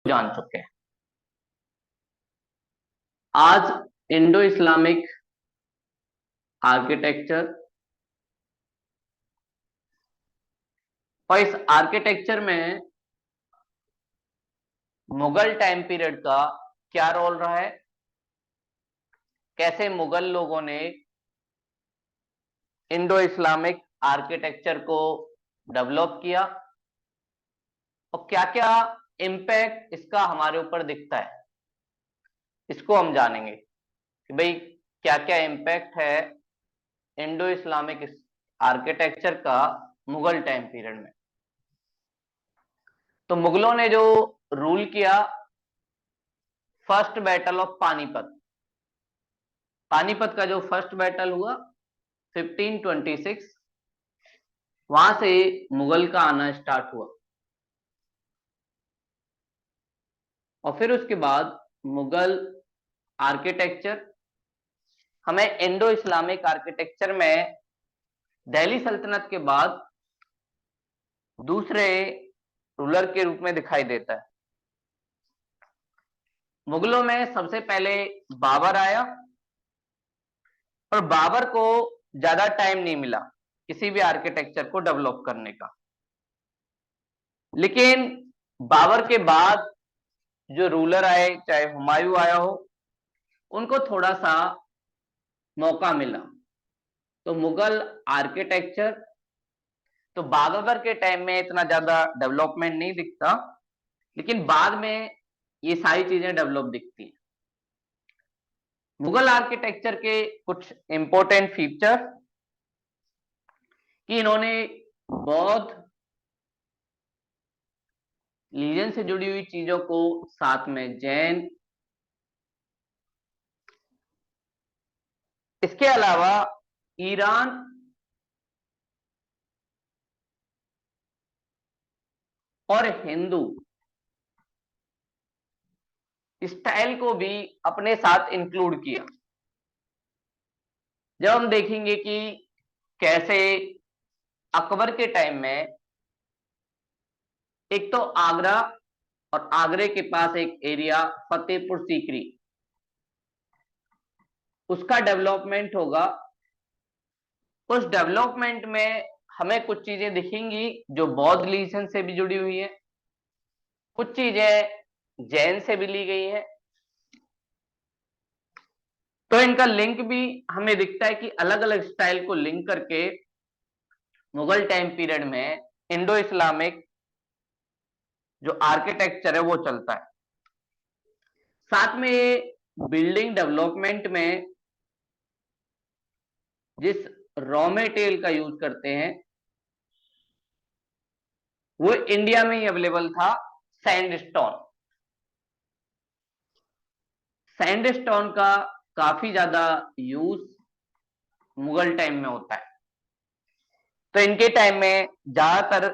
जान चुके हैं। आज इंडो इस्लामिक आर्किटेक्चर और इस आर्किटेक्चर में मुगल टाइम पीरियड का क्या रोल रहा है, कैसे मुगल लोगों ने इंडो इस्लामिक आर्किटेक्चर को डेवलप किया और क्या क्या इम्पैक्ट इसका हमारे ऊपर दिखता है, इसको हम जानेंगे कि भाई क्या क्या इम्पैक्ट है इंडो इस्लामिक आर्किटेक्चर का मुगल टाइम पीरियड में। तो मुगलों ने जो रूल किया, first battle of Panipat, Panipat का जो फर्स्ट बैटल हुआ 1526, वहां से मुगल का आना स्टार्ट हुआ और फिर उसके बाद मुगल आर्किटेक्चर हमें इंडो इस्लामिक आर्किटेक्चर में दिल्ली सल्तनत के बाद दूसरे रूलर के रूप में दिखाई देता है। मुगलों में सबसे पहले बाबर आया और बाबर को ज्यादा टाइम नहीं मिला किसी भी आर्किटेक्चर को डेवलप करने का, लेकिन बाबर के बाद जो रूलर आए, चाहे हुमायूं आया हो, उनको थोड़ा सा मौका मिला। तो मुगल आर्किटेक्चर तो बाबर के टाइम में इतना ज्यादा डेवलपमेंट नहीं दिखता, लेकिन बाद में ये सारी चीजें डेवलप दिखती हैं। मुगल आर्किटेक्चर के कुछ इंपॉर्टेंट फीचर कि इन्होंने बौद्ध रीजन से जुड़ी हुई चीजों को, साथ में जैन, इसके अलावा ईरान और हिंदू स्टाइल को भी अपने साथ इंक्लूड किया। जब हम देखेंगे कि कैसे अकबर के टाइम में एक तो आगरा और आगरे के पास एक एरिया फतेहपुर सीकरी, उसका डेवलपमेंट होगा। उस डेवलपमेंट में हमें कुछ चीजें दिखेंगी जो बौद्ध रिलीजन से भी जुड़ी हुई है, कुछ चीजें जैन से भी ली गई है। तो इनका लिंक भी हमें दिखता है कि अलग अलग स्टाइल को लिंक करके मुगल टाइम पीरियड में इंडो इस्लामिक जो आर्किटेक्चर है वो चलता है। साथ में ये बिल्डिंग डेवलपमेंट में जिस रॉ मटेरियल का यूज करते हैं वो इंडिया में ही अवेलेबल था, सैंडस्टोन। सैंडस्टोन का काफी ज्यादा यूज मुगल टाइम में होता है। तो इनके टाइम में ज्यादातर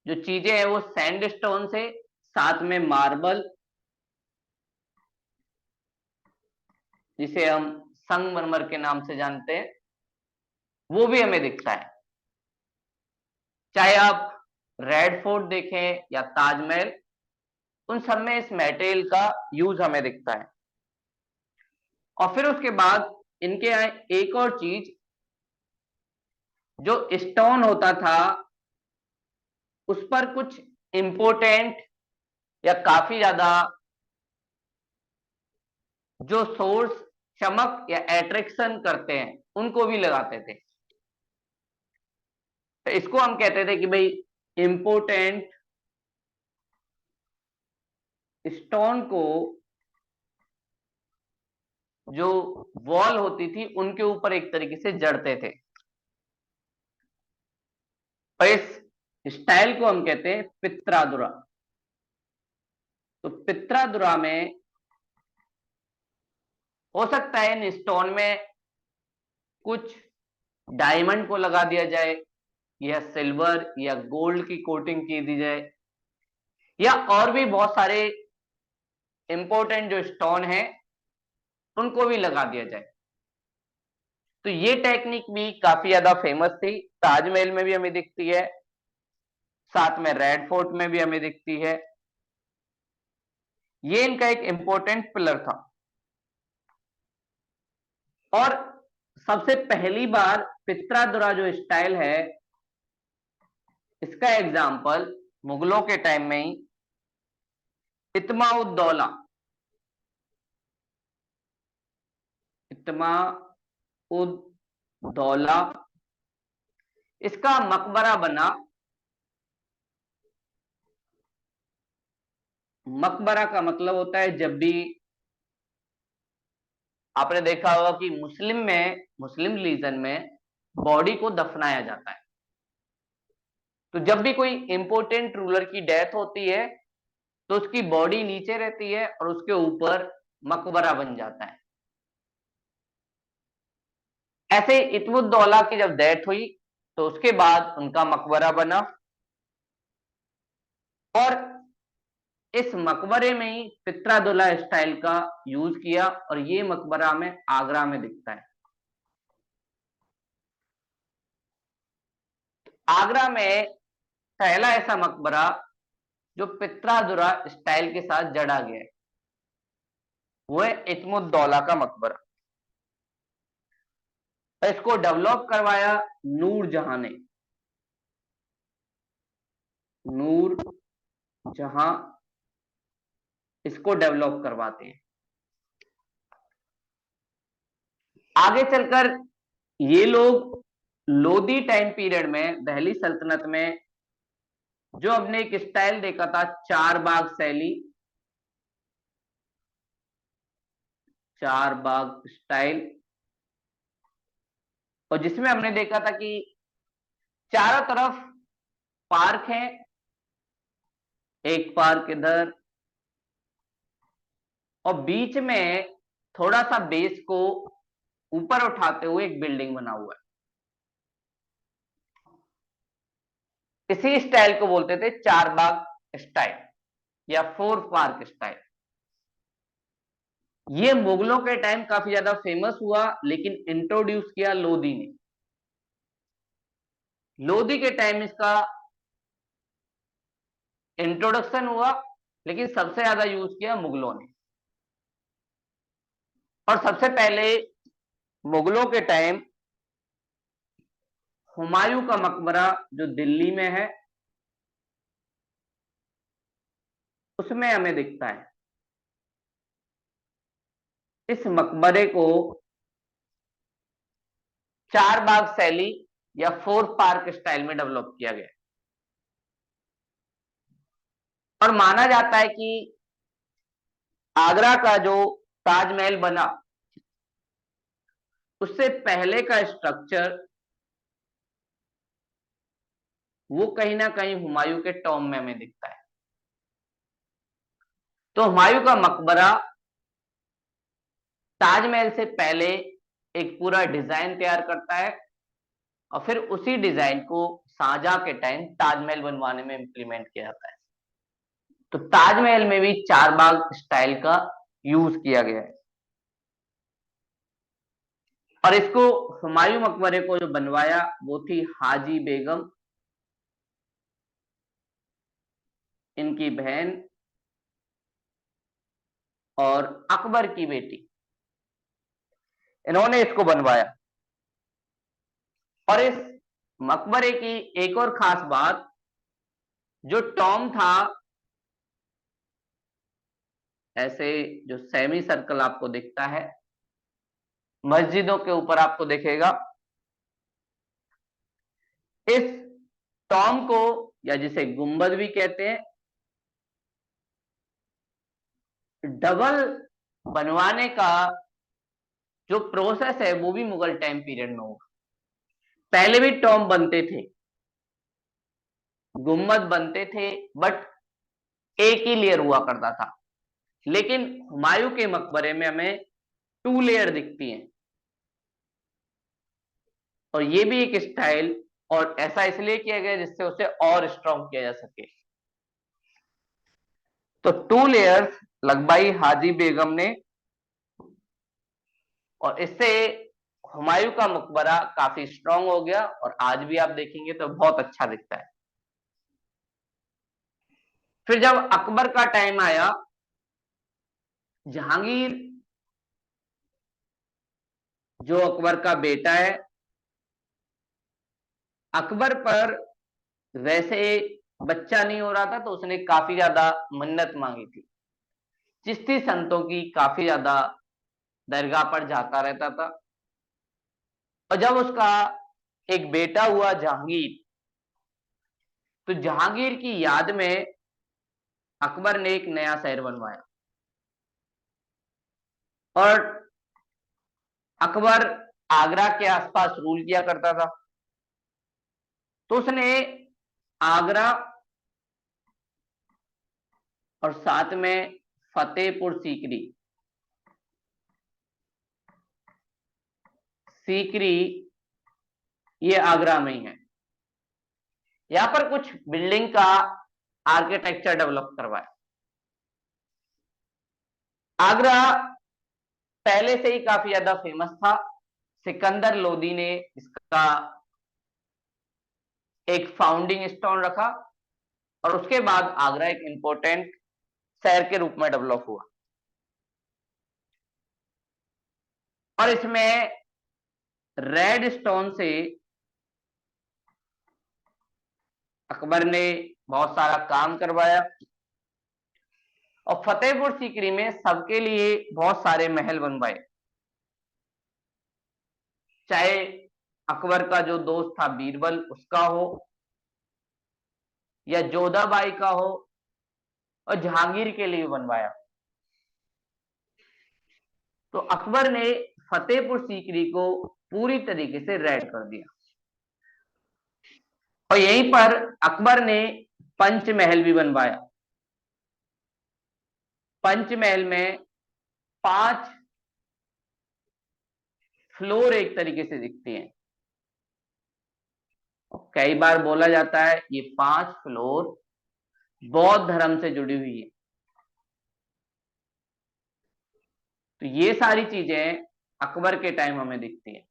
जो चीजें हैं वो सैंडस्टोन से, साथ में मार्बल जिसे हम संगमरमर के नाम से जानते हैं, वो भी हमें दिखता है। चाहे आप रेड फोर्ट देखें या ताजमहल, उन सब में इस मटेरियल का यूज हमें दिखता है। और फिर उसके बाद इनके यहाँ एक और चीज, जो स्टोन होता था उस पर कुछ इंपोर्टेंट या काफी ज्यादा जो सोर्स चमक या एट्रैक्शन करते हैं उनको भी लगाते थे। तो इसको हम कहते थे कि भाई इंपोर्टेंट स्टोन को जो वॉल होती थी उनके ऊपर एक तरीके से जड़ते थे। और इस स्टाइल को हम कहते हैं पित्रादुरा। तो पित्रादुरा में हो सकता है इन स्टोन में कुछ डायमंड को लगा दिया जाए, या सिल्वर या गोल्ड की कोटिंग की दी जाए, या और भी बहुत सारे इंपॉर्टेंट जो स्टोन है उनको भी लगा दिया जाए। तो ये टेक्निक भी काफी ज्यादा फेमस थी, ताजमहल में भी हमें दिखती है, साथ में रेड फोर्ट में भी हमें दिखती है। ये इनका एक इंपॉर्टेंट पिलर था। और सबसे पहली बार पित्रादुरा जो स्टाइल है, इसका एग्जाम्पल मुगलों के टाइम में ही इत्माउद्दौला, इत्माउद्दौला इसका मकबरा बना। मकबरा का मतलब होता है, जब भी आपने देखा होगा कि मुस्लिम रिलीजन में बॉडी को दफनाया जाता है, तो जब भी कोई इंपॉर्टेंट रूलर की डेथ होती है तो उसकी बॉडी नीचे रहती है और उसके ऊपर मकबरा बन जाता है। ऐसे इत्मुद्दौला की जब डेथ हुई तो उसके बाद उनका मकबरा बना, और इस मकबरे में ही पित्रादुला स्टाइल का यूज किया, और ये मकबरा में आगरा में दिखता है। आगरा में पहला ऐसा मकबरा जो पित्रादुरा स्टाइल के साथ जड़ा गया है, वो है इत्मुद्दौला का मकबरा। इसको डेवलप करवाया नूरजहां ने। नूरजहां इसको डेवलप करवाते हैं। आगे चलकर ये लोग लोदी टाइम पीरियड में, दिल्ली सल्तनत में, जो हमने एक स्टाइल देखा था चार बाग शैली, चार बाग स्टाइल, और जिसमें हमने देखा था कि चारों तरफ पार्क है, एक पार्क इधर, और बीच में थोड़ा सा बेस को ऊपर उठाते हुए एक बिल्डिंग बना हुआ है। इसी स्टाइल को बोलते थे चार बाग स्टाइल या फोर पार्क स्टाइल। ये मुगलों के टाइम काफी ज्यादा फेमस हुआ, लेकिन इंट्रोड्यूस किया लोदी ने। लोदी के टाइम इसका इंट्रोडक्शन हुआ, लेकिन सबसे ज्यादा यूज किया मुगलों ने। और सबसे पहले मुगलों के टाइम हुमायूं का मकबरा जो दिल्ली में है, उसमें हमें दिखता है। इस मकबरे को चार बाग शैली या फोर पार्क स्टाइल में डेवलप किया गया, और माना जाता है कि आगरा का जो ताजमहल बना, उससे पहले का स्ट्रक्चर वो कहीं ना कहीं हुमायूं के टॉम में हमें दिखता है। तो हुमायूं का मकबरा ताजमहल से पहले एक पूरा डिजाइन तैयार करता है, और फिर उसी डिजाइन को शाहजहां के टाइम ताजमहल बनवाने में इंप्लीमेंट किया जाता है। तो ताजमहल में भी चार बाग स्टाइल का यूज किया गया है। और इसको हुमायूं मकबरे को जो बनवाया वो थी हाजी बेगम, इनकी बहन और अकबर की बेटी, इन्होंने इसको बनवाया। और इस मकबरे की एक और खास बात, जो टॉम था, ऐसे जो सेमी सर्कल आपको दिखता है मस्जिदों के ऊपर आपको दिखेगा, इस टॉम को, या जिसे गुंबद भी कहते हैं, डबल बनवाने का जो प्रोसेस है वो भी मुगल टाइम पीरियड में हुआ। पहले भी टॉम बनते थे, गुंबद बनते थे, बट एक ही लेयर हुआ करता था। लेकिन हुमायूं के मकबरे में हमें टू लेयर दिखती हैं, और ये भी एक स्टाइल, और ऐसा इसलिए किया गया जिससे उसे और स्ट्रॉन्ग किया जा सके। तो टू लेयर्स लगवाई हाजी बेगम ने, और इससे हुमायूं का मकबरा काफी स्ट्रॉन्ग हो गया, और आज भी आप देखेंगे तो बहुत अच्छा दिखता है। फिर जब अकबर का टाइम आया जहांगीर जो अकबर का बेटा है, अकबर पर वैसे बच्चा नहीं हो रहा था तो उसने काफी ज्यादा मन्नत मांगी थी। चिश्ती संतों की काफी ज्यादा दरगाह पर जाता रहता था। और जब उसका एक बेटा हुआ जहांगीर, तो जहांगीर की याद में अकबर ने एक नया शहर बनवाया। और अकबर आगरा के आसपास रूल किया करता था, तो उसने आगरा और साथ में फतेहपुर सीकरी, सीकरी ये आगरा में ही है, यहां पर कुछ बिल्डिंग का आर्किटेक्चर डेवलप करवाया। आगरा पहले से ही काफी ज्यादा फेमस था। सिकंदर लोदी ने इसका एक फाउंडिंग स्टोन रखा और उसके बाद आगरा एक इंपॉर्टेंट शहर के रूप में डेवलप हुआ। और इसमें रेड स्टोन से अकबर ने बहुत सारा काम करवाया। और फतेहपुर सीकरी में सबके लिए बहुत सारे महल बनवाए, चाहे अकबर का जो दोस्त था बीरबल उसका हो या जोधाबाई का हो, और जहांगीर के लिए बनवाया। तो अकबर ने फतेहपुर सीकरी को पूरी तरीके से रेड कर दिया। और यहीं पर अकबर ने पंचमहल भी बनवाया। पंचमहल में 5 फ्लोर एक तरीके से दिखती हैं। कई बार बोला जाता है ये 5 फ्लोर बौद्ध धर्म से जुड़ी हुई है। तो ये सारी चीजें अकबर के टाइम हमें दिखती है।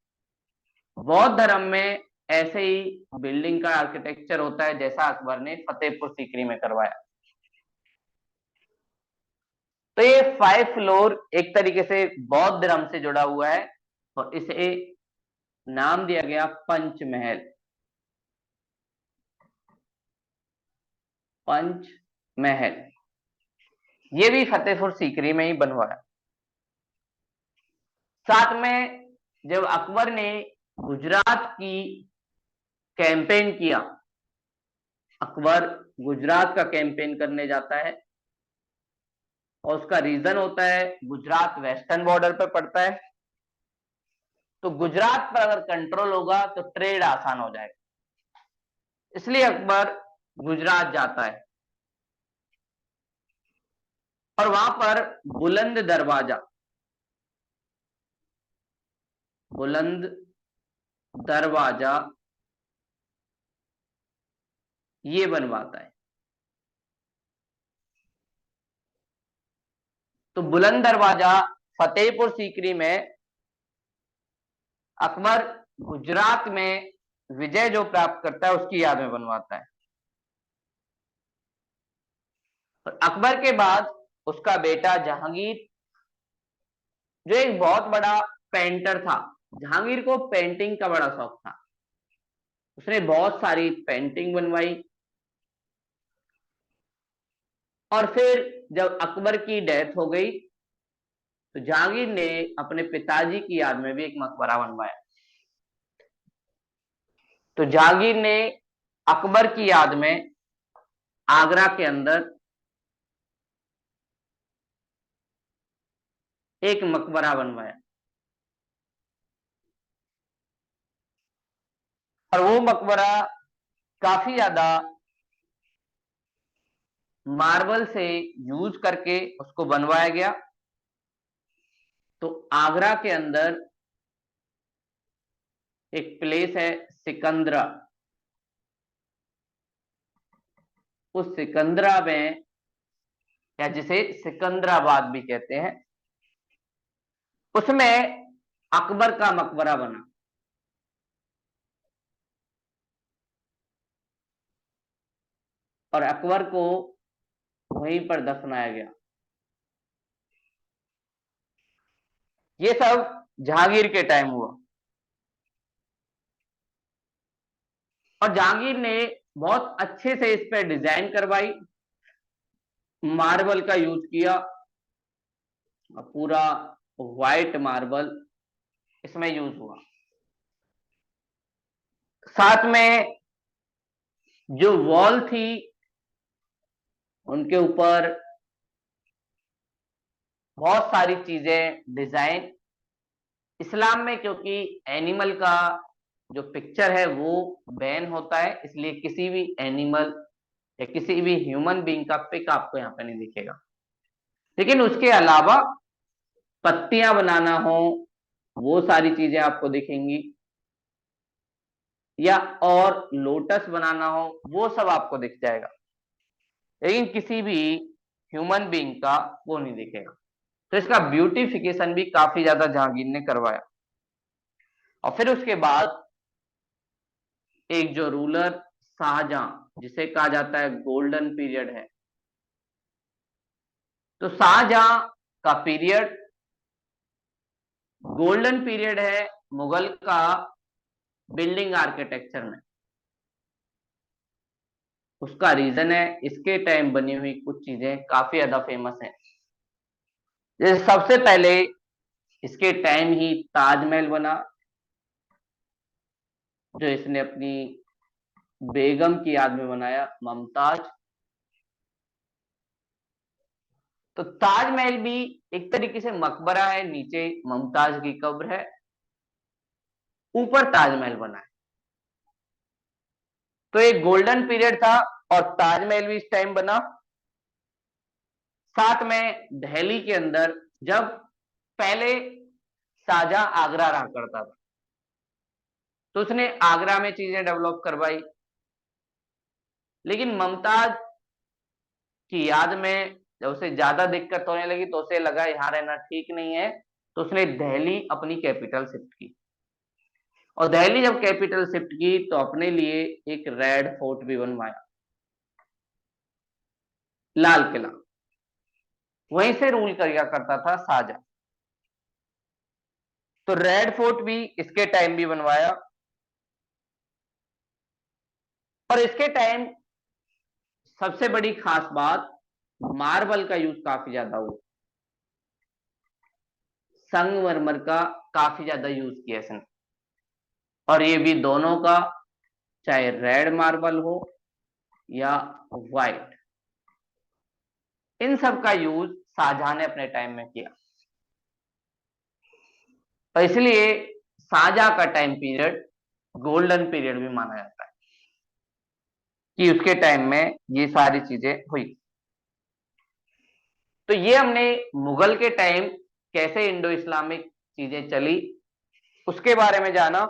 बौद्ध धर्म में ऐसे ही बिल्डिंग का आर्किटेक्चर होता है जैसा अकबर ने फतेहपुर सीकरी में करवाया। तो ये 5 फ्लोर एक तरीके से बौद्ध धर्म से जुड़ा हुआ है और इसे नाम दिया गया पंचमहल। पंचमहल ये भी फतेहपुर सीकरी में ही बनवाया। साथ में जब अकबर ने गुजरात की कैंपेन किया, अकबर गुजरात का कैंपेन करने जाता है और उसका रीजन होता है गुजरात वेस्टर्न बॉर्डर पर पड़ता है, तो गुजरात पर अगर कंट्रोल होगा तो ट्रेड आसान हो जाएगा, इसलिए अकबर गुजरात जाता है। और वहां पर बुलंद दरवाजा, बुलंद दरवाजा ये बनवाता है। तो बुलंद दरवाजा फतेहपुर सीकरी में अकबर गुजरात में विजय जो प्राप्त करता है उसकी याद में बनवाता है। और अकबर के बाद उसका बेटा जहांगीर, जो एक बहुत बड़ा पेंटर था, जहांगीर को पेंटिंग का बड़ा शौक था, उसने बहुत सारी पेंटिंग बनवाई। और फिर जब अकबर की डेथ हो गई तो जहांगीर ने अपने पिताजी की याद में भी एक मकबरा बनवाया। तो जहांगीर ने अकबर की याद में आगरा के अंदर एक मकबरा बनवाया। और वो मकबरा काफी ज्यादा मार्बल से यूज करके उसको बनवाया गया। तो आगरा के अंदर एक प्लेस है सिकंदरा, उस सिकंदरा में, या जिसे सिकंदराबाद भी कहते हैं, उसमें अकबर का मकबरा बना। और अकबर को वहीं पर दफनाया गया। ये सब जहांगीर के टाइम हुआ। और जहांगीर ने बहुत अच्छे से इस पे डिजाइन करवाई, मार्बल का यूज किया, पूरा व्हाइट मार्बल इसमें यूज हुआ। साथ में जो वॉल थी उनके ऊपर बहुत सारी चीजें डिजाइन, इस्लाम में क्योंकि एनिमल का जो पिक्चर है वो बैन होता है, इसलिए किसी भी एनिमल या किसी भी ह्यूमन बीइंग का पिक आपको यहाँ पे नहीं दिखेगा। लेकिन उसके अलावा पत्तियां बनाना हो वो सारी चीजें आपको दिखेंगी, या और लोटस बनाना हो वो सब आपको दिख जाएगा, लेकिन किसी भी ह्यूमन बीइंग का वो नहीं दिखेगा। तो इसका ब्यूटिफिकेशन भी काफी ज्यादा जहांगीर ने करवाया। और फिर उसके बाद एक जो रूलर शाहजहां, जिसे कहा जाता है गोल्डन पीरियड है, तो शाहजहां का पीरियड गोल्डन पीरियड है मुगल का बिल्डिंग आर्किटेक्चर में। उसका रीजन है इसके टाइम बनी हुई कुछ चीजें काफी ज्यादा फेमस हैं। जैसे सबसे पहले इसके टाइम ही ताजमहल बना, जो इसने अपनी बेगम की याद में बनाया, मुमताज। तो ताजमहल भी एक तरीके से मकबरा है, नीचे मुमताज की कब्र है, ऊपर ताजमहल बना है। तो एक गोल्डन पीरियड था और ताजमहल भी इस टाइम बना। साथ में दिल्ली के अंदर जब पहले शाहजहां आगरा रहा करता था तो उसने आगरा में चीजें डेवलप करवाई, लेकिन मुमताज की याद में जब उसे ज्यादा दिक्कत होने लगी तो उसे लगा यहाँ रहना ठीक नहीं है, तो उसने दिल्ली अपनी कैपिटल शिफ्ट की। और दिल्ली जब कैपिटल शिफ्ट की तो अपने लिए एक रेड फोर्ट भी बनवाया, लाल किला। वहीं से रूल किया करता था शाहजहां, तो रेड फोर्ट भी इसके टाइम भी बनवाया। और इसके टाइम सबसे बड़ी खास बात, मार्बल का यूज काफी ज्यादा हुआ, संगमरमर का काफी ज्यादा यूज किया इसने। और ये भी दोनों का, चाहे रेड मार्बल हो या व्हाइट, इन सब का यूज शाहजहां ने अपने टाइम में किया। तो इसलिए शाहजहां का टाइम पीरियड गोल्डन पीरियड भी माना जाता है कि उसके टाइम में ये सारी चीजें हुई। तो ये हमने मुगल के टाइम कैसे इंडो इस्लामिक चीजें चली उसके बारे में जाना।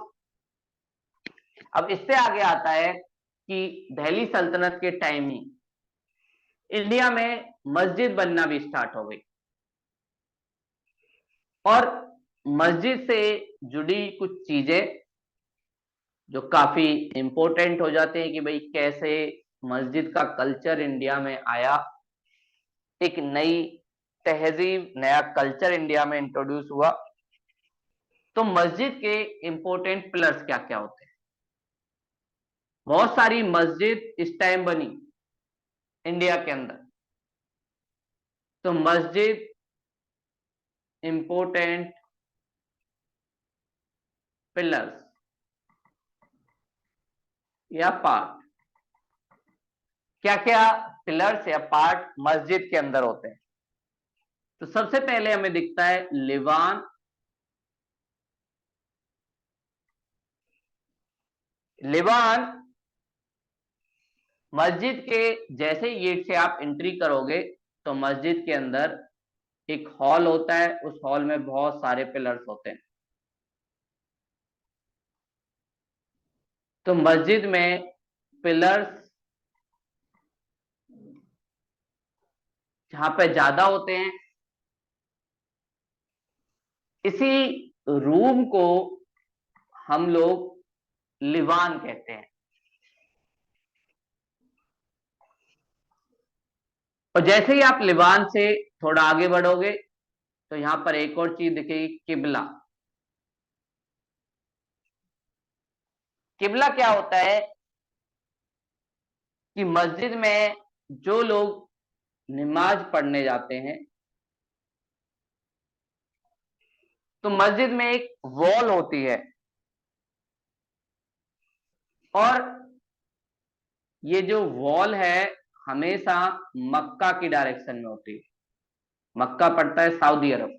अब इससे आगे आता है कि दिल्ली सल्तनत के टाइम ही इंडिया में मस्जिद बनना भी स्टार्ट हो गई, और मस्जिद से जुड़ी कुछ चीजें जो काफी इंपॉर्टेंट हो जाते हैं कि भाई कैसे मस्जिद का कल्चर इंडिया में आया, एक नई तहजीब, नया कल्चर इंडिया में इंट्रोड्यूस हुआ। तो मस्जिद के इंपॉर्टेंट पिलर्स क्या क्या होते हैं? बहुत सारी मस्जिद इस टाइम बनी इंडिया के अंदर। तो मस्जिद इंपॉर्टेंट पिलर्स या पार्ट, क्या क्या पिलर्स या पार्ट मस्जिद के अंदर होते हैं? तो सबसे पहले हमें दिखता है लिवान। लिवान मस्जिद के जैसे ही गेट से आप एंट्री करोगे तो मस्जिद के अंदर एक हॉल होता है, उस हॉल में बहुत सारे पिलर्स होते हैं। तो मस्जिद में पिलर्स जहां पे ज्यादा होते हैं, इसी रूम को हम लोग लिवान कहते हैं। और जैसे ही आप लिवान से थोड़ा आगे बढ़ोगे तो यहां पर एक और चीज दिखेगी, किबला। किबला क्या होता है कि मस्जिद में जो लोग नमाज पढ़ने जाते हैं तो मस्जिद में एक वॉल होती है, और ये जो वॉल है हमेशा मक्का की डायरेक्शन में होती है। मक्का पड़ता है सऊदी अरब,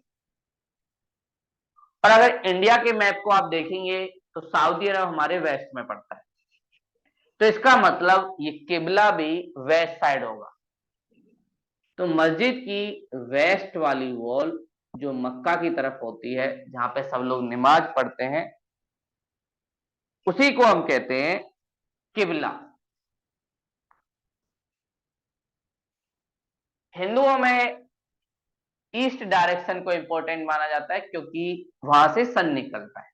और अगर इंडिया के मैप को आप देखेंगे तो सऊदी अरब हमारे वेस्ट में पड़ता है। तो इसका मतलब ये किबला भी वेस्ट साइड होगा। तो मस्जिद की वेस्ट वाली वॉल जो मक्का की तरफ होती है, जहां पे सब लोग नमाज पढ़ते हैं, उसी को हम कहते हैं किबला। हिंदुओं में ईस्ट डायरेक्शन को इंपॉर्टेंट माना जाता है क्योंकि वहां से सन निकलता है।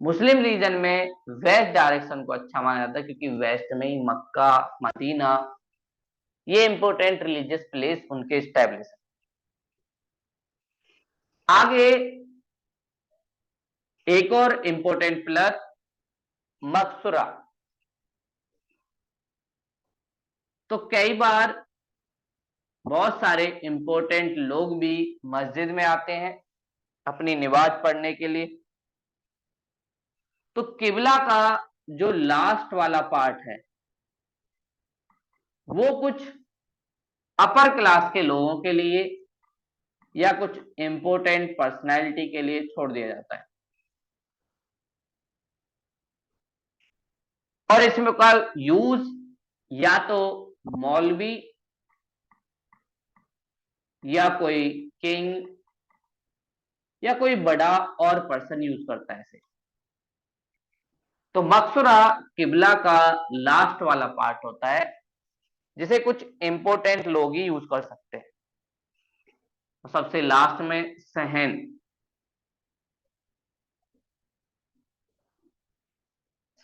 मुस्लिम रीजन में वेस्ट डायरेक्शन को अच्छा माना जाता है क्योंकि वेस्ट में ही मक्का, मदीना, ये इंपॉर्टेंट रिलीजियस प्लेस उनके स्टैब्लिश है। आगे एक और इंपॉर्टेंट पिलर, मकसुरा। तो कई बार बहुत सारे इंपॉर्टेंट लोग भी मस्जिद में आते हैं अपनी नमाज पढ़ने के लिए। तो किबला का जो लास्ट वाला पार्ट है वो कुछ अपर क्लास के लोगों के लिए या कुछ इंपॉर्टेंट पर्सनैलिटी के लिए छोड़ दिया जाता है, और इसमें का यूज या तो मौलवी या कोई किंग या कोई बड़ा और पर्सन यूज करता है इसे। तो मकसुरा किबला का लास्ट वाला पार्ट होता है जिसे कुछ इंपॉर्टेंट लोग ही यूज कर सकते हैं। तो सबसे लास्ट में सहन।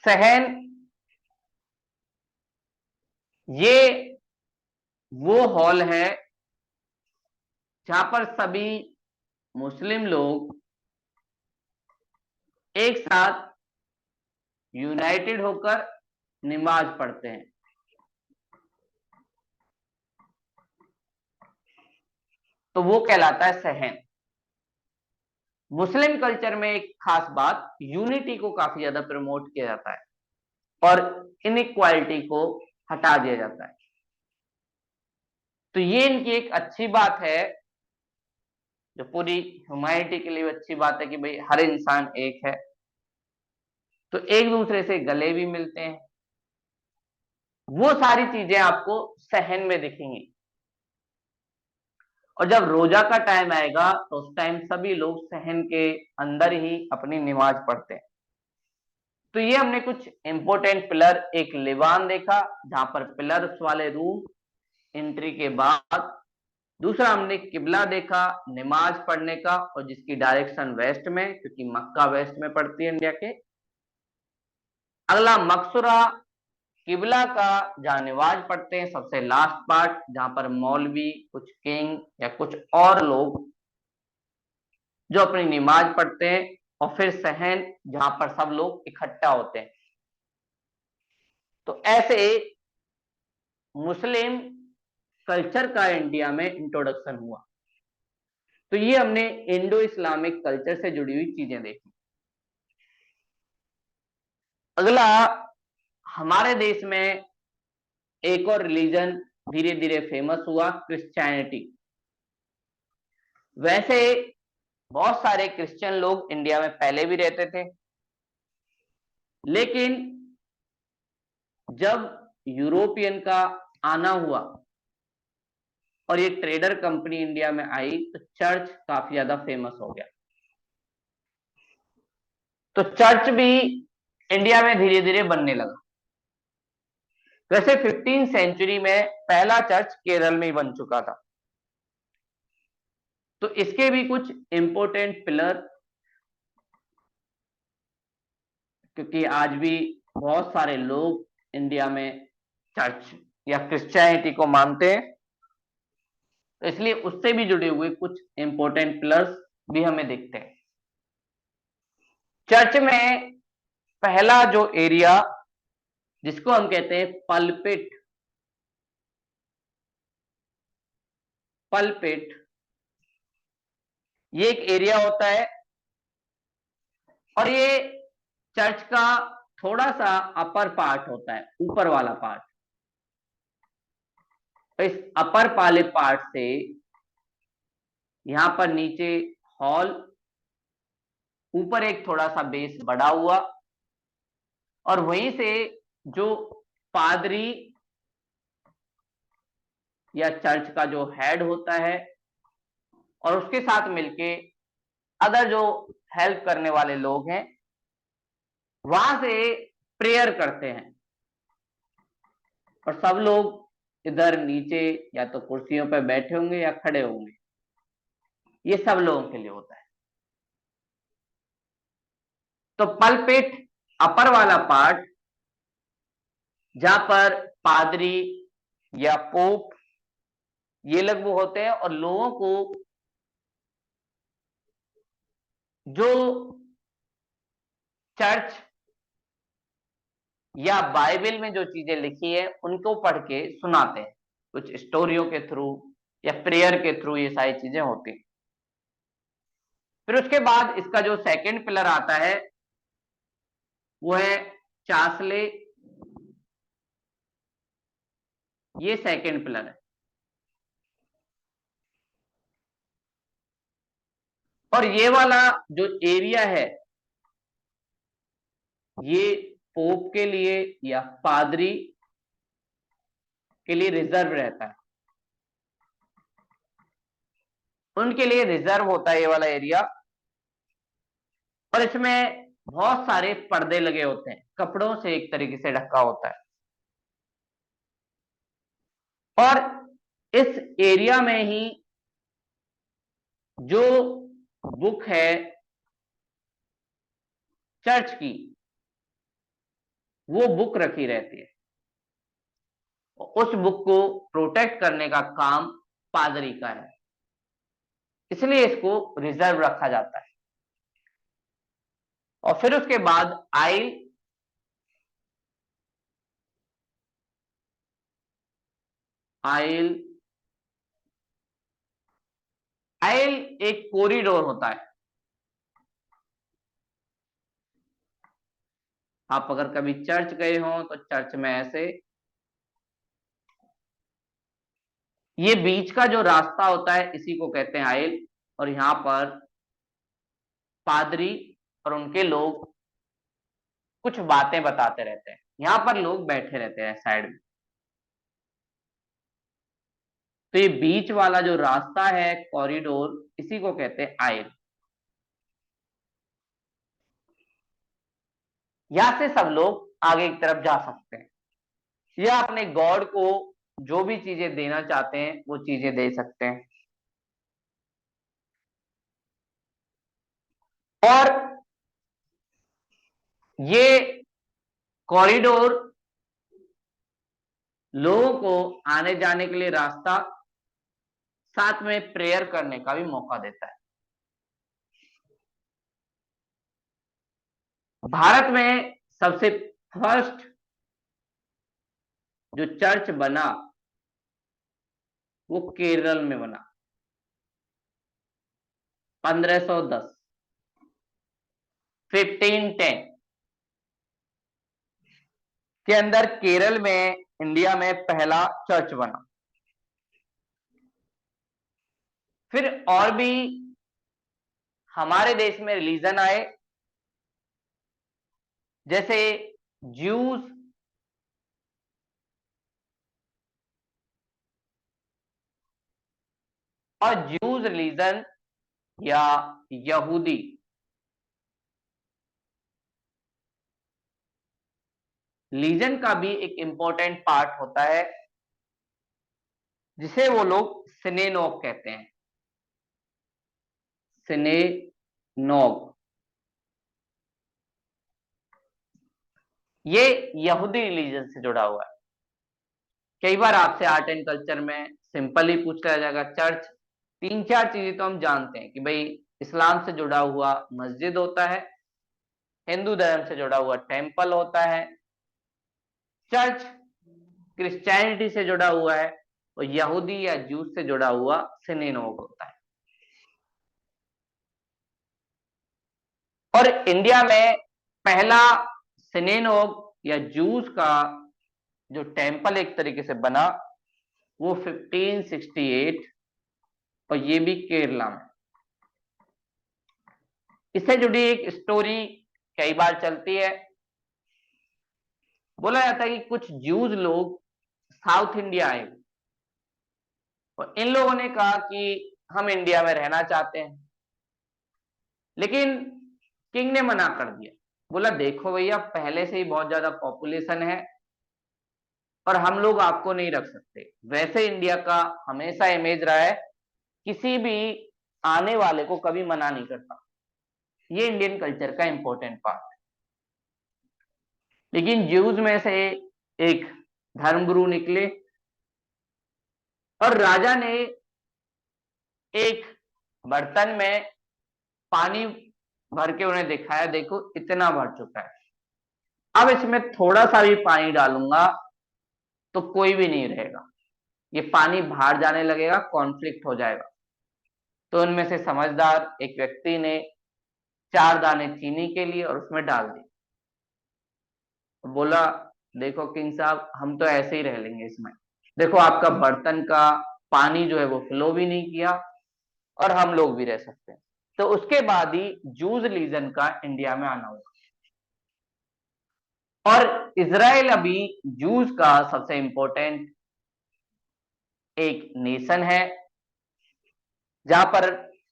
सहन ये वो हॉल है जहां पर सभी मुस्लिम लोग एक साथ यूनाइटेड होकर नमाज पढ़ते हैं। तो वो कहलाता है सहन। मुस्लिम कल्चर में एक खास बात, यूनिटी को काफी ज्यादा प्रमोट किया जाता है और इनइक्वालिटी को हटा दिया जाता है। तो ये इनकी एक अच्छी बात है, जो पूरी ह्यूमैनिटी के लिए अच्छी बात है कि भाई हर इंसान एक है, तो एक दूसरे से गले भी मिलते हैं। वो सारी चीजें आपको सहन में दिखेंगी। और जब रोजा का टाइम आएगा तो उस टाइम सभी लोग सहन के अंदर ही अपनी नमाज पढ़ते हैं। तो ये हमने कुछ इंपॉर्टेंट पिलर, एक लिवान देखा जहां पर पिलर्स वाले रूम एंट्री के बाद, दूसरा हमने किबला देखा नमाज पढ़ने का और जिसकी डायरेक्शन वेस्ट में, क्योंकि मक्का वेस्ट में पड़ती है इंडिया के। अगला मकसुरा किबला का जहां नमाज पढ़ते हैं, सबसे लास्ट पार्ट जहां पर मौलवी, कुछ किंग या कुछ और लोग जो अपनी नमाज पढ़ते हैं, और फिर सहन जहां पर सब लोग इकट्ठा होते हैं। तो ऐसे मुस्लिम कल्चर का इंडिया में इंट्रोडक्शन हुआ। तो ये हमने इंडो इस्लामिक कल्चर से जुड़ी हुई चीजें देखी। अगला, हमारे देश में एक और रिलीजन धीरे धीरे फेमस हुआ, क्रिश्चियनिटी। वैसे बहुत सारे क्रिश्चियन लोग इंडिया में पहले भी रहते थे, लेकिन जब यूरोपियन का आना हुआ और ये ट्रेडर कंपनी इंडिया में आई तो चर्च काफी ज्यादा फेमस हो गया। तो चर्च भी इंडिया में धीरे धीरे बनने लगा। वैसे 15वीं सेंचुरी में पहला चर्च केरल में ही बन चुका था। तो इसके भी कुछ इंपॉर्टेंट पिलर, क्योंकि आज भी बहुत सारे लोग इंडिया में चर्च या क्रिश्चियनिटी को मानते हैं। तो इसलिए उससे भी जुड़े हुए कुछ इंपॉर्टेंट पिलर्स भी हमें दिखते हैं। चर्च में पहला जो एरिया जिसको हम कहते हैं पल्पिट, पल्पिट ये एक एरिया होता है और ये चर्च का थोड़ा सा अपर पार्ट होता है, ऊपर वाला पार्ट। तो इस अपर वाले पार्ट से यहां पर नीचे हॉल, ऊपर एक थोड़ा सा बेस बड़ा हुआ, और वहीं से जो पादरी या चर्च का जो हेड होता है और उसके साथ मिलके अदर जो हेल्प करने वाले लोग हैं, वहां से प्रेयर करते हैं। और सब लोग इधर नीचे या तो कुर्सियों पर बैठे होंगे या खड़े होंगे, ये सब लोगों के लिए होता है। तो पल्पिट अपर वाला पार्ट जहां पर पादरी या पोप ये लोग वो होते हैं और लोगों को जो चर्च या बाइबल में जो चीजें लिखी है उनको पढ़ के सुनाते हैं, कुछ स्टोरियों के थ्रू या प्रेयर के थ्रू ये सारी चीजें होती। फिर उसके बाद इसका जो सेकंड पिलर आता है वो है चासले, ये सेकंड पिलर है। और ये वाला जो एरिया है ये पोप के लिए या पादरी के लिए रिजर्व रहता है, उनके लिए रिजर्व होता है ये वाला एरिया। और इसमें बहुत सारे पर्दे लगे होते हैं, कपड़ों से एक तरीके से ढका होता है। और इस एरिया में ही जो बुक है चर्च की वो बुक रखी रहती है। उस बुक को प्रोटेक्ट करने का काम पादरी का है, इसलिए इसको रिजर्व रखा जाता है। और फिर उसके बाद आइल, आइल आइल एक कॉरिडोर होता है। आप अगर कभी चर्च गए हो तो चर्च में ऐसे ये बीच का जो रास्ता होता है इसी को कहते हैं आइल। और यहां पर पादरी और उनके लोग कुछ बातें बताते रहते हैं, यहां पर लोग बैठे रहते हैं साइड में। तो ये बीच वाला जो रास्ता है कॉरिडोर इसी को कहते हैं आइल। यहां से सब लोग आगे की तरफ जा सकते हैं या अपने गॉड को जो भी चीजें देना चाहते हैं वो चीजें दे सकते हैं। और ये कॉरिडोर लोगों को आने जाने के लिए रास्ता, साथ में प्रेयर करने का भी मौका देता है। भारत में सबसे फर्स्ट जो चर्च बना वो केरल में बना 1510, 1510 के अंदर केरल में, इंडिया में पहला चर्च बना। फिर और भी हमारे देश में रिलीजन आए, जैसे ज्यूज, और ज्यूज रिलीजन या यहूदी रिलीजन का भी एक इंपॉर्टेंट पार्ट होता है जिसे वो लोग सिनेगोग कहते हैं, सिनेगोग। ये यहूदी रिलीजन से जुड़ा हुआ है। कई बार आपसे आर्ट एंड कल्चर में सिंपल ही पूछ लिया जाएगा। चर्च, 3-4 चीजें तो हम जानते हैं कि भाई इस्लाम से जुड़ा हुआ मस्जिद होता है, हिंदू धर्म से जुड़ा हुआ टेम्पल होता है, चर्च क्रिश्चियनिटी से जुड़ा हुआ है, और यहूदी या जूस से जुड़ा हुआ सिनेगोग होता है। और इंडिया में पहला सिनेगोग या जूस का जो टेम्पल एक तरीके से बना वो 1568, और ये भी केरला में। इससे जुड़ी एक स्टोरी कई बार चलती है। बोला जाता है कि कुछ जूस लोग साउथ इंडिया आए और इन लोगों ने कहा कि हम इंडिया में रहना चाहते हैं, लेकिन किंग ने मना कर दिया। बोला देखो भैया, पहले से ही बहुत ज्यादा पॉपुलेशन है और हम लोग आपको नहीं रख सकते। वैसे इंडिया का हमेशा इमेज रहा है किसी भी आने वाले को कभी मना नहीं करता, ये इंडियन कल्चर का इंपॉर्टेंट पार्ट है। लेकिन ज्यूज में से एक धर्मगुरु निकले और राजा ने एक बर्तन में पानी भर के उन्हें दिखाया, देखो इतना भर चुका है, अब इसमें थोड़ा सा भी पानी डालूंगा तो कोई भी नहीं रहेगा, ये पानी बाहर जाने लगेगा, कॉन्फ्लिक्ट हो जाएगा। तो उनमें से समझदार एक व्यक्ति ने 4 दाने चीनी के लिए और उसमें डाल दी। बोला देखो किंग साहब, हम तो ऐसे ही रह लेंगे इसमें, देखो आपका बर्तन का पानी जो है वो फ्लो भी नहीं किया और हम लोग भी रह सकते हैं। तो उसके बाद ही जूज रीजन का इंडिया में आना हुआ। और इजराइल अभी जूज का सबसे इंपॉर्टेंट एक नेशन है, जहां पर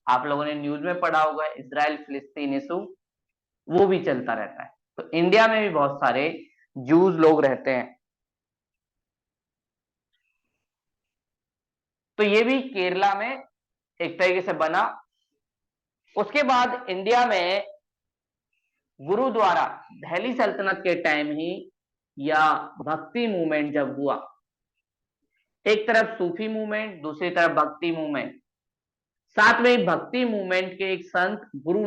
आप लोगों ने न्यूज में पढ़ा होगा इजराइल फिलिस्तीन इशू, वो भी चलता रहता है। तो इंडिया में भी बहुत सारे जूज लोग रहते हैं। तो ये भी केरला में एक तरीके से बना। उसके बाद इंडिया में गुरुद्वारा दिल्ली सल्तनत के टाइम ही, या भक्ति मूवमेंट जब हुआ, एक तरफ सूफी मूवमेंट, दूसरी तरफ भक्ति मूवमेंट, साथ में भक्ति मूवमेंट के एक संत गुरु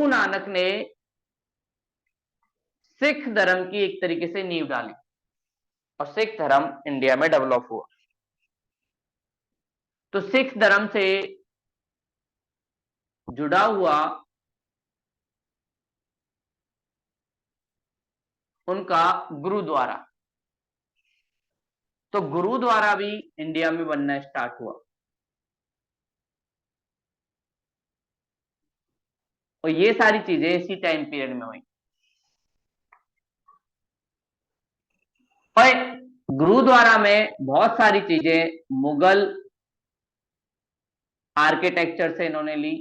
नानक ने सिख धर्म की एक तरीके से नींव डाली और सिख धर्म इंडिया में डेवलप हुआ। तो सिख धर्म से जुड़ा हुआ उनका गुरुद्वारा, तो गुरुद्वारा भी इंडिया में बनना स्टार्ट हुआ। और ये सारी चीजें इसी टाइम पीरियड में हुई। और गुरुद्वारा में बहुत सारी चीजें मुगल आर्किटेक्चर से इन्होंने ली,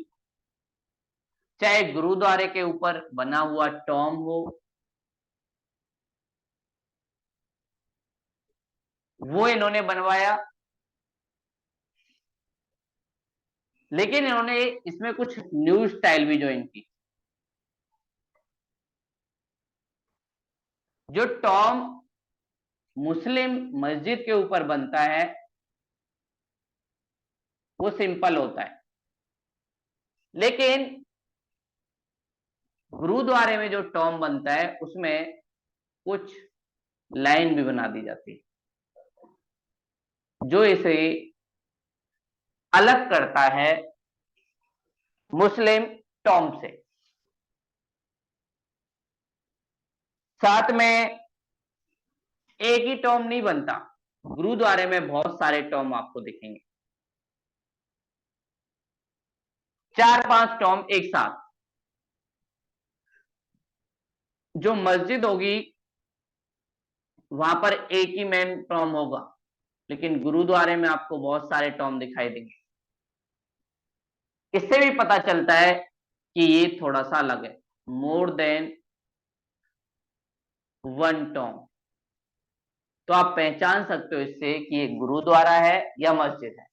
चाहे गुरुद्वारे के ऊपर बना हुआ टॉम हो वो इन्होंने बनवाया, लेकिन इन्होंने इसमें कुछ न्यू स्टाइल भी ज्वाइन की। जो टॉम मुस्लिम मस्जिद के ऊपर बनता है वो सिंपल होता है, लेकिन गुरुद्वारे में जो टॉम बनता है उसमें कुछ लाइन भी बना दी जाती है जो इसे अलग करता है मुस्लिम टॉम से। साथ में एक ही टॉम नहीं बनता, गुरुद्वारे में बहुत सारे टॉम आपको दिखेंगे, 4-5 टॉम एक साथ। जो मस्जिद होगी वहां पर एक ही मेन टॉम होगा, लेकिन गुरुद्वारे में आपको बहुत सारे टॉम दिखाई देंगे। इससे भी पता चलता है कि ये थोड़ा सा अलग है, मोर देन 1 टॉम। तो आप पहचान सकते हो इससे कि ये गुरुद्वारा है या मस्जिद है।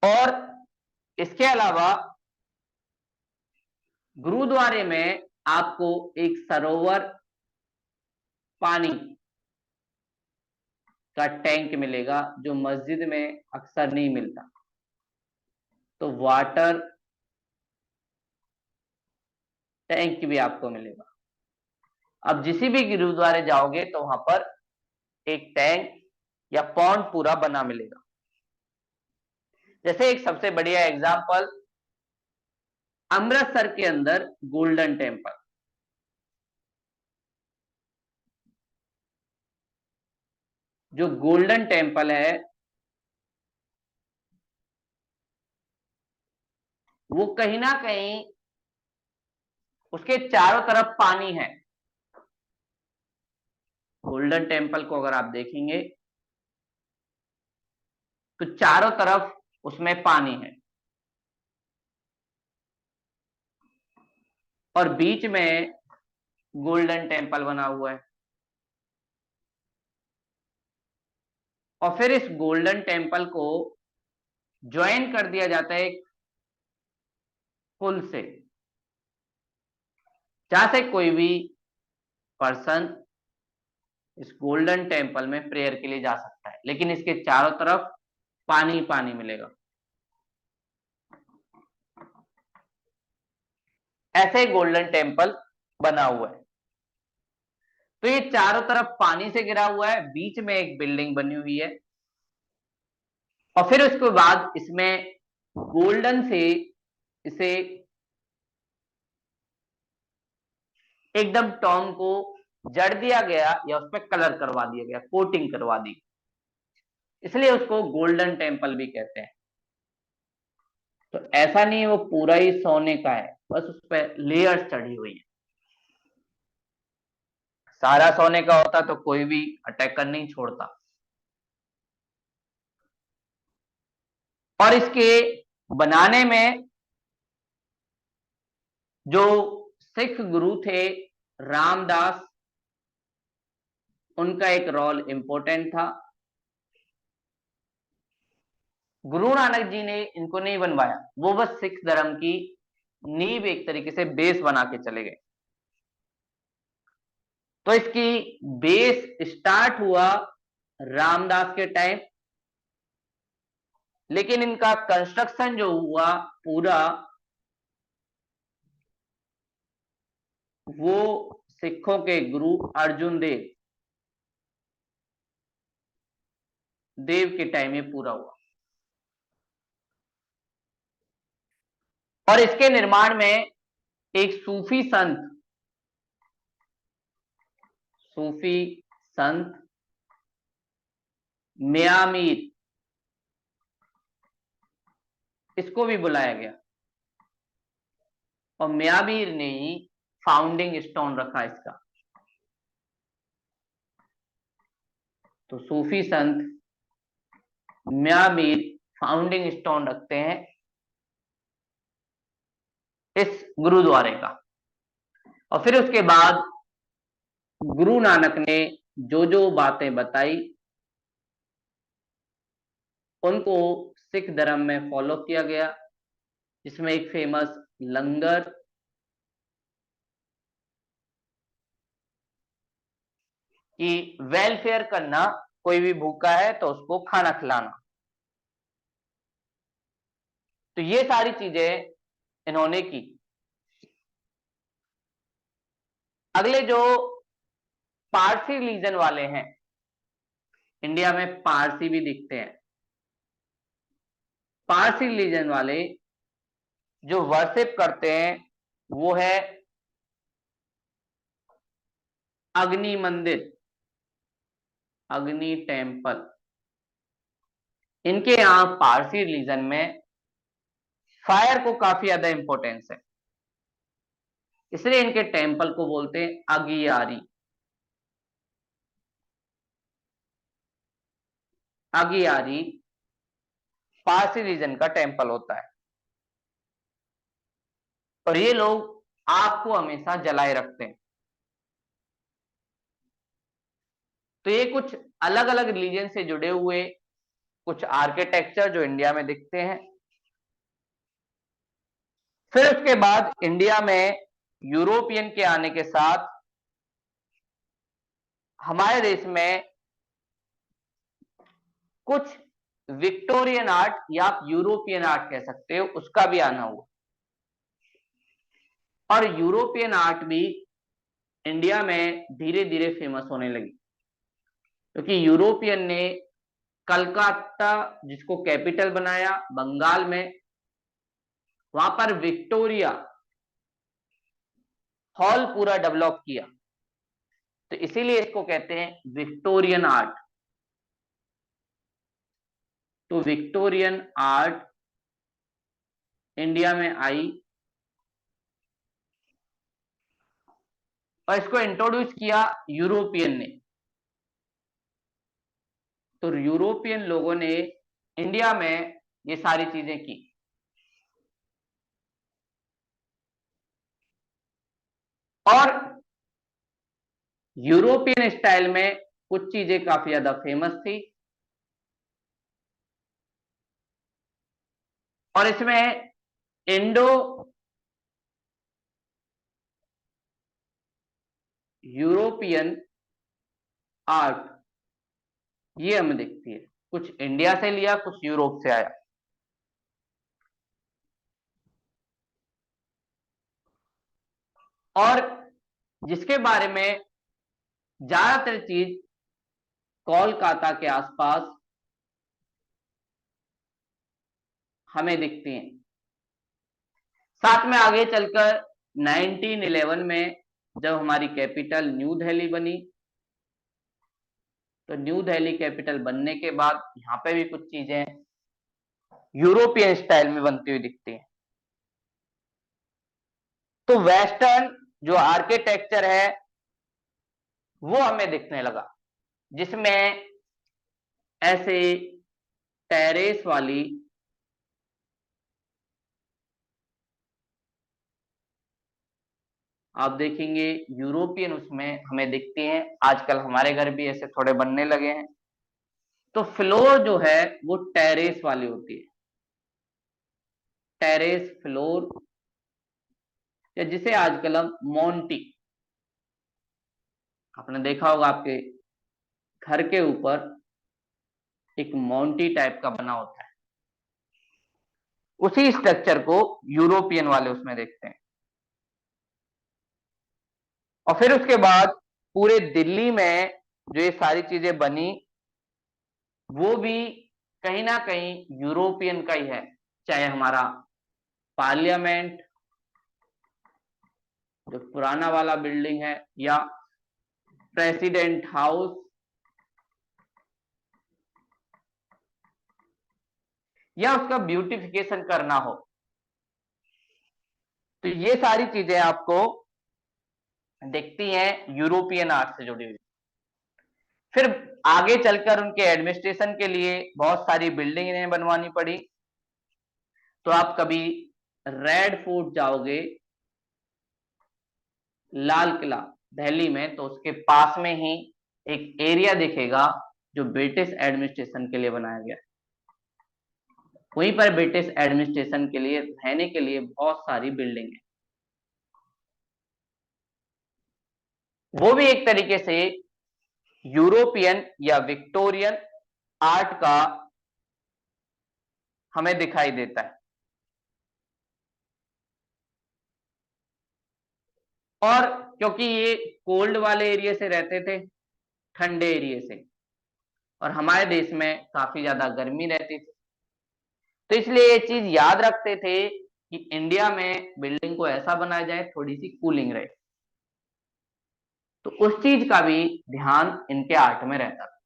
और इसके अलावा गुरुद्वारे में आपको एक सरोवर पानी का टैंक मिलेगा, जो मस्जिद में अक्सर नहीं मिलता। तो वाटर टैंक भी आपको मिलेगा। अब जिस भी गुरुद्वारे जाओगे तो वहां पर एक टैंक या पॉन्ड पूरा बना मिलेगा। जैसे एक सबसे बढ़िया एग्जांपल, अमृतसर के अंदर गोल्डन टेम्पल। जो गोल्डन टेम्पल है वो कहीं ना कहीं उसके चारों तरफ पानी है। गोल्डन टेम्पल को अगर आप देखेंगे तो चारों तरफ उसमें पानी है और बीच में गोल्डन टेम्पल बना हुआ है। और फिर इस गोल्डन टेम्पल को ज्वाइन कर दिया जाता है एक पुल से, जहां से कोई भी पर्सन इस गोल्डन टेम्पल में प्रेयर के लिए जा सकता है, लेकिन इसके चारों तरफ पानी पानी मिलेगा। ऐसे गोल्डन टेम्पल बना हुआ है। तो ये चारों तरफ पानी से घिरा हुआ है, बीच में एक बिल्डिंग बनी हुई है और फिर उसके बाद इसमें गोल्डन से इसे एकदम टॉम को जड़ दिया गया या उस पर कलर करवा दिया गया, कोटिंग करवा दी, इसलिए उसको गोल्डन टेम्पल भी कहते हैं। तो ऐसा नहीं है वो पूरा ही सोने का है, बस उस पर लेयर्स चढ़ी हुई है। सारा सोने का होता तो कोई भी अटैक कर नहीं छोड़ता। और इसके बनाने में जो सिख गुरु थे रामदास, उनका एक रोल इंपॉर्टेंट था। गुरु नानक जी ने इनको नहीं बनवाया, वो बस सिख धर्म की नींव एक तरीके से बेस बना के चले गए। तो इसकी बेस स्टार्ट हुआ रामदास के टाइम, लेकिन इनका कंस्ट्रक्शन जो हुआ पूरा वो सिखों के गुरु अर्जुन देव के टाइम में पूरा हुआ। और इसके निर्माण में एक सूफी संत मियामीर, इसको भी बुलाया गया और मियामीर ने ही फाउंडिंग स्टोन रखा इसका। तो सूफी संत मियामीर फाउंडिंग स्टोन रखते हैं इस गुरुद्वारे का। और फिर उसके बाद गुरु नानक ने जो जो बातें बताई उनको सिख धर्म में फॉलो किया गया, जिसमें एक फेमस लंगर, कि वेलफेयर करना, कोई भी भूखा है तो उसको खाना खिलाना। तो ये सारी चीजें इन्होंने की। अगले जो पारसी रिलीजन वाले हैं, इंडिया में पारसी भी दिखते हैं। पारसी रिलीजन वाले जो वर्शिप करते हैं वो है अग्नि मंदिर, अग्नि टेम्पल। इनके यहां पारसी रिलीजन में फायर को काफी ज्यादा इंपॉर्टेंस है, इसलिए इनके टेम्पल को बोलते हैं अगियारी। अगियारी पारसी रीजन का टेम्पल होता है और ये लोग आग को हमेशा जलाए रखते हैं। तो ये कुछ अलग अलग रिलीजन से जुड़े हुए कुछ आर्किटेक्चर जो इंडिया में दिखते हैं। फिर उसके बाद इंडिया में यूरोपियन के आने के साथ हमारे देश में कुछ विक्टोरियन आर्ट या आप यूरोपियन आर्ट कह सकते हो, उसका भी आना हुआ। और यूरोपियन आर्ट भी इंडिया में धीरे धीरे फेमस होने लगी, क्योंकि यूरोपियन ने कलकत्ता, जिसको कैपिटल बनाया बंगाल में, वहां पर विक्टोरिया हॉल पूरा डेवलप किया, तो इसीलिए इसको कहते हैं विक्टोरियन आर्ट। तो विक्टोरियन आर्ट इंडिया में आई और इसको इंट्रोड्यूस किया यूरोपियन ने। तो यूरोपियन लोगों ने इंडिया में ये सारी चीजें की। और यूरोपियन स्टाइल में कुछ चीजें काफी ज्यादा फेमस थी, और इसमें इंडो यूरोपियन आर्ट ये हमें दिखती है। कुछ इंडिया से लिया, कुछ यूरोप से आया। और जिसके बारे में ज्यादातर चीज कोलकाता के आसपास हमें दिखती हैं। साथ में आगे चलकर 1911 में जब हमारी कैपिटल न्यू दिल्ली बनी, तो न्यू दिल्ली कैपिटल बनने के बाद यहाँ पे भी कुछ चीजें यूरोपियन स्टाइल में बनती हुई दिखती हैं। तो वेस्टर्न जो आर्किटेक्चर है वो हमें दिखने लगा, जिसमें ऐसे टेरेस वाली आप देखेंगे यूरोपियन उसमें हमें दिखती हैं। आजकल हमारे घर भी ऐसे थोड़े बनने लगे हैं। तो फ्लोर जो है वो टेरेस वाली होती है, टेरेस फ्लोर, या जिसे आजकल हम मोंटी, आपने देखा होगा आपके घर के ऊपर एक मोंटी टाइप का बना होता है, उसी स्ट्रक्चर को यूरोपियन वाले उसमें देखते हैं। और फिर उसके बाद पूरे दिल्ली में जो ये सारी चीजें बनी वो भी कहीं ना कहीं यूरोपियन का ही है। चाहे हमारा पार्लियामेंट जो पुराना वाला बिल्डिंग है, या प्रेसिडेंट हाउस, या उसका ब्यूटिफिकेशन करना हो, तो ये सारी चीजें आपको दिखती हैं यूरोपियन आर्ट से जुड़ी हुई। फिर आगे चलकर उनके एडमिनिस्ट्रेशन के लिए बहुत सारी बिल्डिंग इन्हें बनवानी पड़ी। तो आप कभी रेड फोर्ट जाओगे, लाल किला दिल्ली में, तो उसके पास में ही एक एरिया दिखेगा जो ब्रिटिश एडमिनिस्ट्रेशन के लिए बनाया गया है। वहीं पर ब्रिटिश एडमिनिस्ट्रेशन के लिए रहने के लिए बहुत सारी बिल्डिंग है। वो भी एक तरीके से यूरोपियन या विक्टोरियन आर्ट का हमें दिखाई देता है। और क्योंकि ये कोल्ड वाले एरिया से रहते थे, ठंडे एरिया से, और हमारे देश में काफी ज्यादा गर्मी रहती थी, तो इसलिए ये चीज याद रखते थे कि इंडिया में बिल्डिंग को ऐसा बनाया जाए थोड़ी सी कूलिंग रहे। तो उस चीज का भी ध्यान इनके आर्ट में रहता था।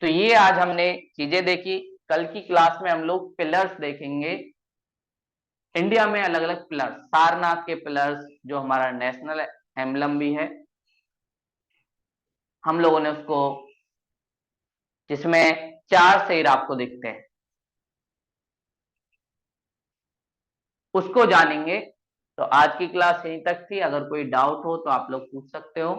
तो ये आज हमने चीजें देखी। कल की क्लास में हम लोग पिलर्स देखेंगे। इंडिया में अलग अलग पिलर्स, सारनाथ के पिलर्स जो हमारा नेशनल एम्बलम भी है, हम लोगों ने उसको, जिसमें 4 शेर आपको दिखते हैं, उसको जानेंगे। तो आज की क्लास यहीं तक थी। अगर कोई डाउट हो तो आप लोग पूछ सकते हो।